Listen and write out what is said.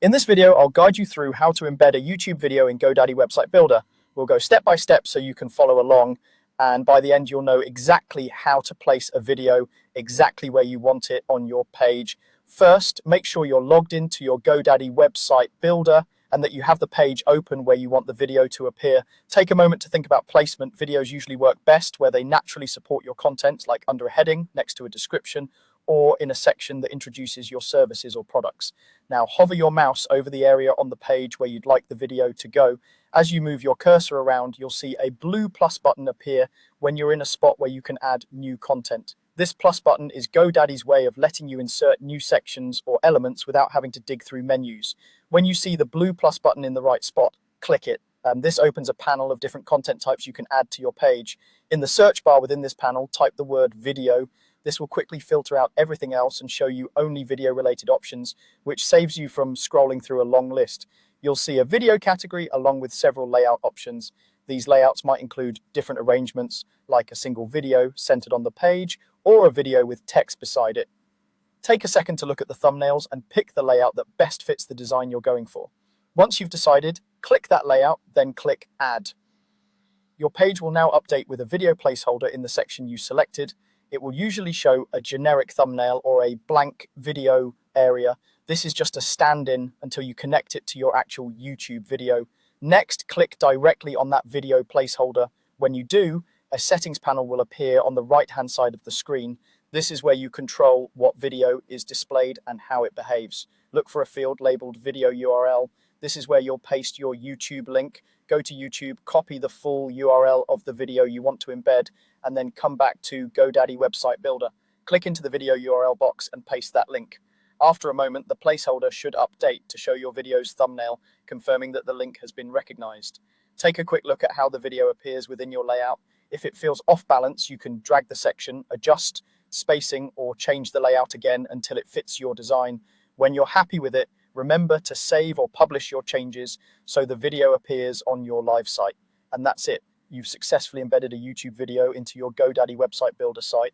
In this video, I'll guide you through how to embed a YouTube video in GoDaddy Website Builder. We'll go step by step so you can follow along, and by the end you'll know exactly how to place a video exactly where you want it on your page. First, make sure you're logged into your GoDaddy Website Builder and that you have the page open where you want the video to appear. Take a moment to think about placement. Videos usually work best where they naturally support your content, like under a heading, next to a description, or in a section that introduces your services or products. Now hover your mouse over the area on the page where you'd like the video to go. As you move your cursor around, you'll see a blue plus button appear when you're in a spot where you can add new content. This plus button is GoDaddy's way of letting you insert new sections or elements without having to dig through menus. When you see the blue plus button in the right spot, click it. This opens a panel of different content types you can add to your page. In the search bar within this panel, type the word video. This will quickly filter out everything else and show you only video-related options, which saves you from scrolling through a long list. You'll see a video category along with several layout options. These layouts might include different arrangements, like a single video centered on the page or a video with text beside it. Take a second to look at the thumbnails and pick the layout that best fits the design you're going for. Once you've decided, click that layout, then click Add. Your page will now update with a video placeholder in the section you selected. It will usually show a generic thumbnail or a blank video area. This is just a stand-in until you connect it to your actual YouTube video. Next, click directly on that video placeholder. When you do, a settings panel will appear on the right-hand side of the screen. This is where you control what video is displayed and how it behaves. Look for a field labeled video URL. This is where you'll paste your YouTube link. Go to YouTube, copy the full URL of the video you want to embed, and then come back to GoDaddy Website Builder. Click into the video URL box and paste that link. After a moment, the placeholder should update to show your video's thumbnail, confirming that the link has been recognized. Take a quick look at how the video appears within your layout. If it feels off balance, you can drag the section, adjust spacing, or change the layout again until it fits your design. When you're happy with it, remember to save or publish your changes so the video appears on your live site. And that's it. You've successfully embedded a YouTube video into your GoDaddy Website Builder site.